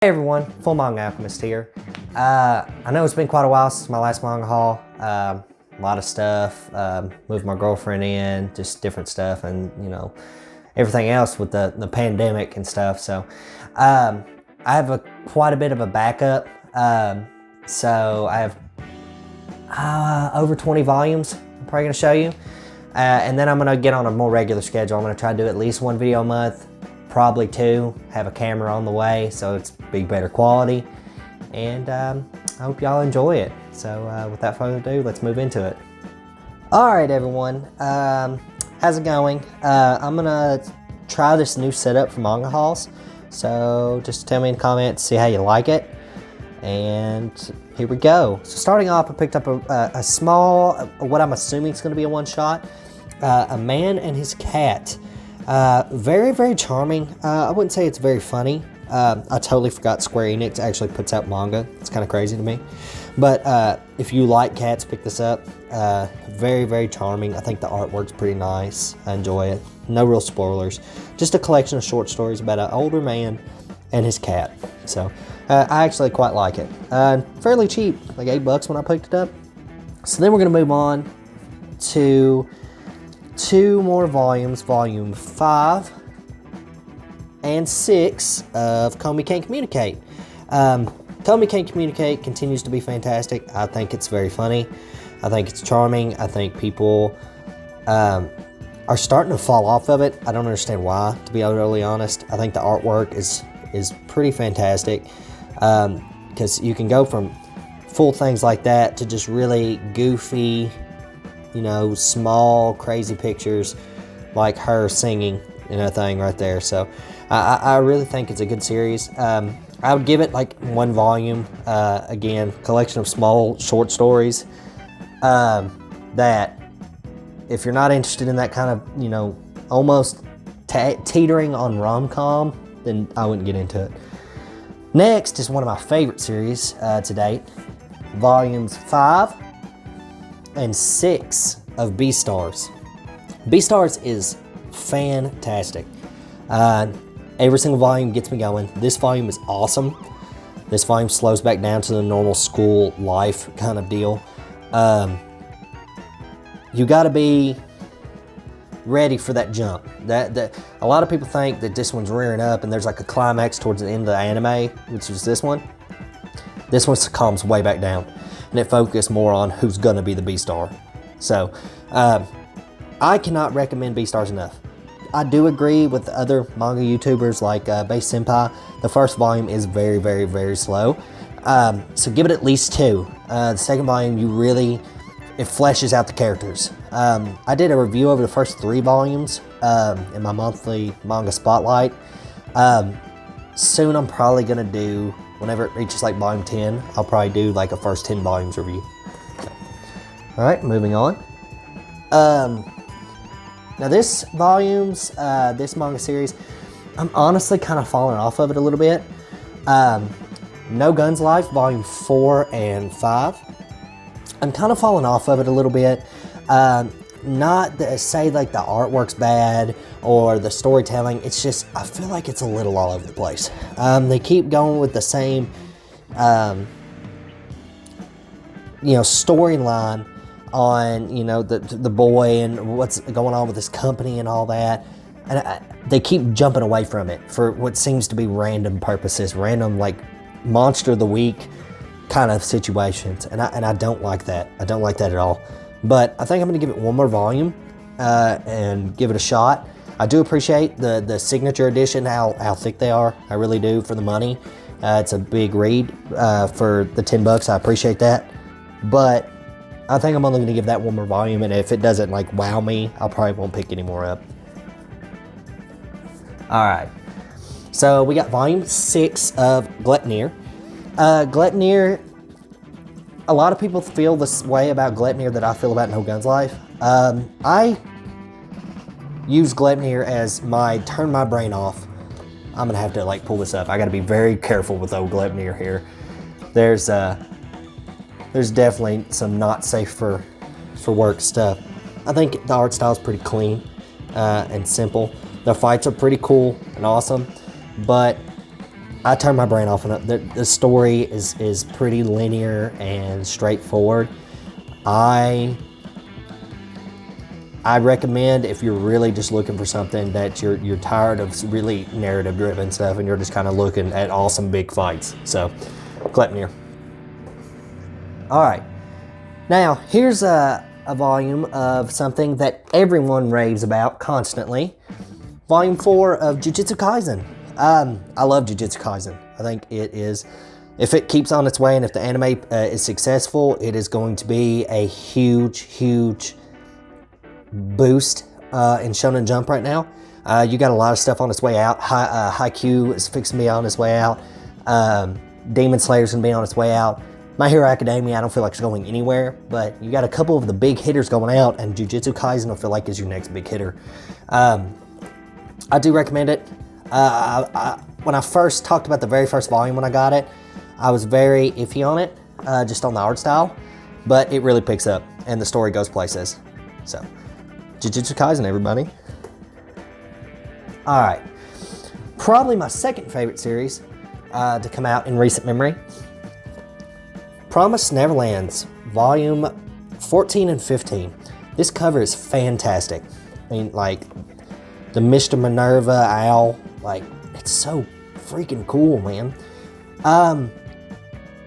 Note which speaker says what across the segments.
Speaker 1: Hey everyone, Full Manga Alchemist here. I know it's been quite a while since my last manga haul. A lot of stuff, moved my girlfriend in, just different stuff, and everything else with the pandemic and stuff. So I have quite a bit of a backup. So I have over 20 volumes I'm probably going to show you. And then I'm going to get on a more regular schedule. I'm going to try to do at least one video a month. Probably two, have a camera on the way so it's be better quality, and I hope y'all enjoy it. So without further ado, let's move into it. Alright everyone, how's it going? I'm gonna try this new setup for manga hauls, so just tell me in the comments, see how you like it, and here we go. So starting off, I picked up a small, what I'm assuming is going to be a one-shot, A Man and His Cat. Very, very charming. I wouldn't say it's very funny. I totally forgot Square Enix actually puts out manga. It's kind of crazy to me. But if you like cats, pick this up. Very, very charming. I think the artwork's pretty nice. I enjoy it. No real spoilers. Just a collection of short stories about an older man and his cat. So I actually quite like it. Fairly cheap, like $8 when I picked it up. So then we're going to move on to two more volumes, volume 5 and 6 of Komi Can't Communicate. Komi Can't Communicate continues to be fantastic. I think it's very funny. I think it's charming. I think people are starting to fall off of it. I don't understand why, to be utterly honest. I think the artwork is pretty fantastic, because you can go from full things like that to just really goofy, small, crazy pictures like her singing and a thing right there. So I really think it's a good series. I would give it like one volume. Again, collection of small short stories that if you're not interested in that kind of, almost teetering on rom-com, then I wouldn't get into it. Next is one of my favorite series to date, volumes 5 and 6 of Beastars. Beastars is fantastic. Every single volume gets me going. This volume is awesome. This volume slows back down to the normal school life kind of deal. You got to be ready for that jump. That a lot of people think that this one's rearing up and there's like a climax towards the end of the anime, which is this one. This one calms way back down, and it focuses more on who's gonna be the Beastar. So I cannot recommend Beastars enough. I do agree with the other manga YouTubers like Base Senpai. The first volume is very, very, very slow. So give it at least 2. The second volume, it fleshes out the characters. I did a review over the first 3 volumes in my monthly manga spotlight. Soon I'm probably gonna do, whenever it reaches like volume 10, I'll probably do like a first 10 volumes review. All right, moving on. Now this manga series, I'm honestly kind of falling off of it a little bit. No Guns Life, volume 4 and 5. I'm kind of falling off of it a little bit. Not to say like the artwork's bad or the storytelling, it's just, I feel like it's a little all over the place. They keep going with the same, storyline on, the boy and what's going on with his company and all that. And they keep jumping away from it for what seems to be random purposes, random like monster of the week kind of situations. And I don't like that. I don't like that at all. But I think I'm going to give it one more volume and give it a shot. I do appreciate the signature edition, how thick they are. I really do, for the money. It's a big read for the $10. I appreciate that. But I think I'm only going to give that one more volume, and if it doesn't like wow me, I probably won't pick any more up. All right. So we got volume 6 of Gleipnir. Gleipnir, a lot of people feel this way about Gleipnir that I feel about No Guns Life. I use Gleipnir as my turn my brain off. I'm gonna have to like pull this up. I gotta be very careful with old Gleipnir here. There's definitely some not safe for work stuff. I think the art style is pretty clean and simple. The fights are pretty cool and awesome, but I turn my brain off, and the story is pretty linear and straightforward. I recommend, if you're really just looking for something that you're tired of really narrative driven stuff and you're just kind of looking at awesome big fights. So, Gleipnir. All right, now here's a volume of something that everyone raves about constantly. Volume 4 of Jujutsu Kaisen. I love Jujutsu Kaisen. I think it is, if it keeps on its way and if the anime is successful, it is going to be a huge boost in Shonen Jump right now. You got a lot of stuff on its way out. Haikyuu is fixing to be on its way out. Demon Slayer's gonna be on its way out. My Hero Academia, I don't feel like it's going anywhere, but you got a couple of the big hitters going out, and Jujutsu Kaisen I feel like is your next big hitter. I do recommend it. When I first talked about the very first volume when I got it, I was very iffy on it, just on the art style, but it really picks up and the story goes places. So, Jujutsu Kaisen, everybody. All right, probably my second favorite series to come out in recent memory. Promised Neverlands, volume 14 and 15. This cover is fantastic. I mean, like, the Mr. Minerva owl, like, it's so freaking cool, man.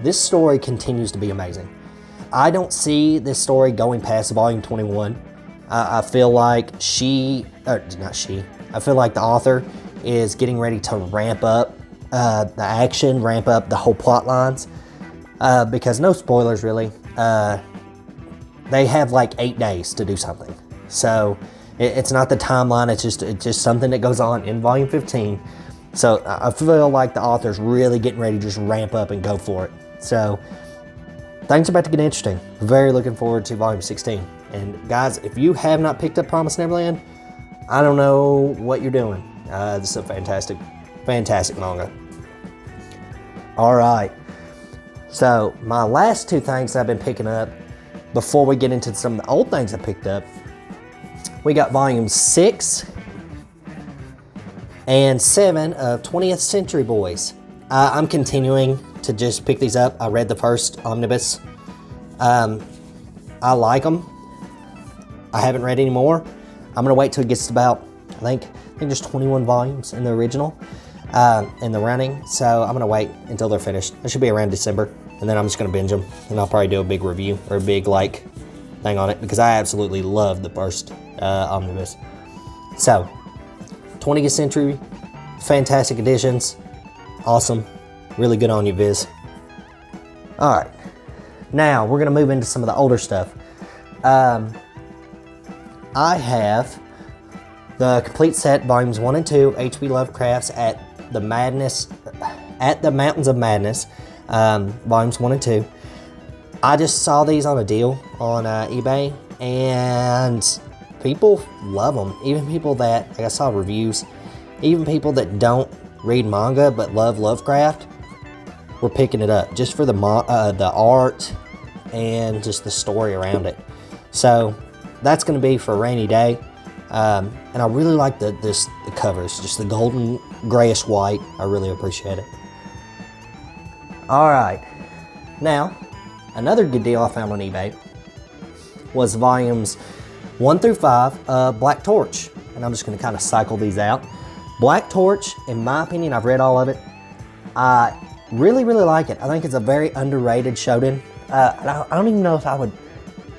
Speaker 1: This story continues to be amazing. I don't see this story going past volume 21. I feel like I feel like the author is getting ready to ramp up the action, ramp up the whole plot lines. Because no spoilers really, they have like 8 days to do something. So it's not the timeline, it's just something that goes on in volume 15. So I feel like the author's really getting ready to just ramp up and go for it. So things are about to get interesting. Very looking forward to volume 16. And guys, if you have not picked up Promised Neverland, I don't know what you're doing. This is a fantastic manga. All right. So my last 2 things I've been picking up before we get into some of the old things I picked up, we got volume 6 and 7 of 20th Century Boys. I'm continuing to just pick these up. I read the first omnibus. I like them. I haven't read any more. I'm gonna wait till it gets to about, I think there's 21 volumes in the original, in the running. So I'm gonna wait until they're finished. It should be around December. And then I'm just gonna binge them, and I'll probably do a big review or a big like thing on it because I absolutely love the first omnibus. So, 20th Century, fantastic editions, awesome, really good on you, Viz. All right, now we're gonna move into some of the older stuff. I have the complete set, volumes 1 and 2, H.P. Lovecraft's at the Mountains of Madness. Volumes 1 and 2. I just saw these on a deal on eBay, and people love them. Even people that, like I saw reviews, even people that don't read manga but love Lovecraft were picking it up just for the art and just the story around it. So that's going to be for a rainy day. And I really like the covers, just the golden grayish white. I really appreciate it. All right, now another good deal I found on eBay was volumes 1 through 5 of Black Torch, and I'm just going to kind of cycle these out. Black Torch, in my opinion, I've read all of it. I really like it. I think it's a very underrated shonen. I don't even know if I would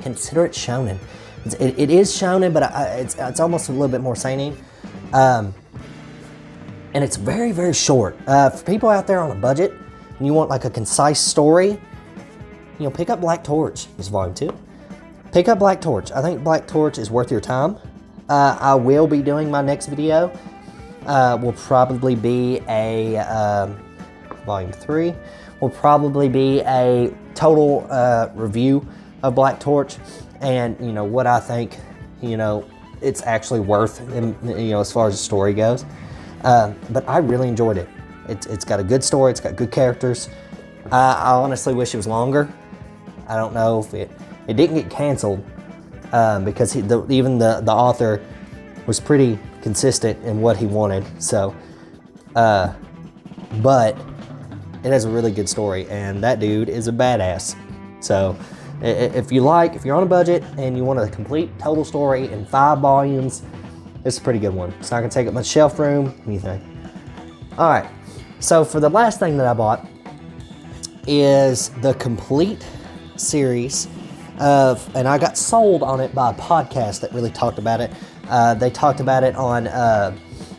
Speaker 1: consider it shonen. It is shonen, but it's almost a little bit more seinen. And it's very short. For people out there on a budget, and you want like a concise story, pick up Black Torch. It's volume 2. Pick up Black Torch. I think Black Torch is worth your time. I will be doing my next video. Will probably be a volume 3. Will probably be a total review of Black Torch, and what I think it's actually worth, as far as the story goes. But I really enjoyed it. It's got a good story. It's got good characters. I honestly wish it was longer. I don't know if it didn't get canceled because even the author was pretty consistent in what he wanted. So but it has a really good story, and that dude is a badass. So if you're on a budget and you want a complete total story in 5 volumes, it's a pretty good one. It's not gonna take up much shelf room, anything. All right, so for the last thing that I bought is the complete series of, and I got sold on it by a podcast that really talked about it. They talked about it on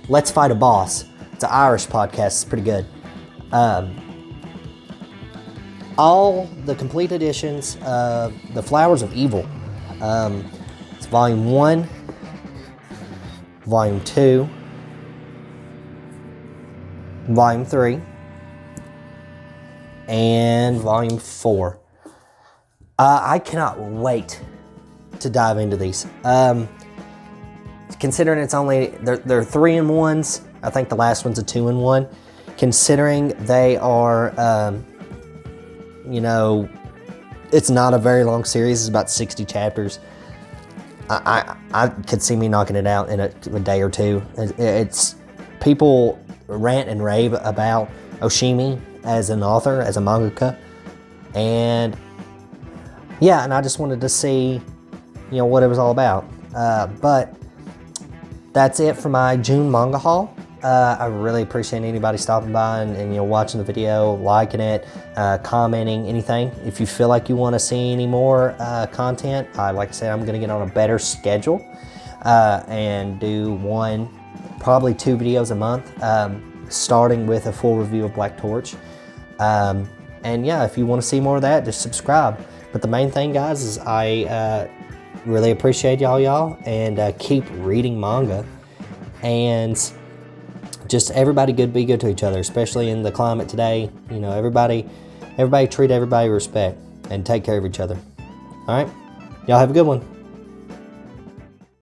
Speaker 1: Let's Fight a Boss. It's an Irish podcast, it's pretty good. All the complete editions of The Flowers of Evil. It's volume 1, volume 2, volume 3, and volume 4. I cannot wait to dive into these. Considering it's only, they're 3-in-1s. I think the last one's a 2-in-1. Considering they are, you know, it's not a very long series. It's about 60 chapters. I could see me knocking it out in a day or two. It's people rant and rave about Oshimi as an author, as a mangaka, and yeah, and I just wanted to see, you know, what it was all about. But that's it for my June manga haul. I really appreciate anybody stopping by and you know, watching the video, liking it, commenting, anything. If you feel like you want to see any more content, like I said, I'm going to get on a better schedule and do probably 2 videos a month, starting with a full review of Black Torch. And yeah, if you want to see more of that, just subscribe. But the main thing, guys, is I really appreciate y'all, and keep reading manga. And just everybody be good to each other, especially in the climate today. You know, everybody treat everybody with respect and take care of each other. All right, y'all have a good one.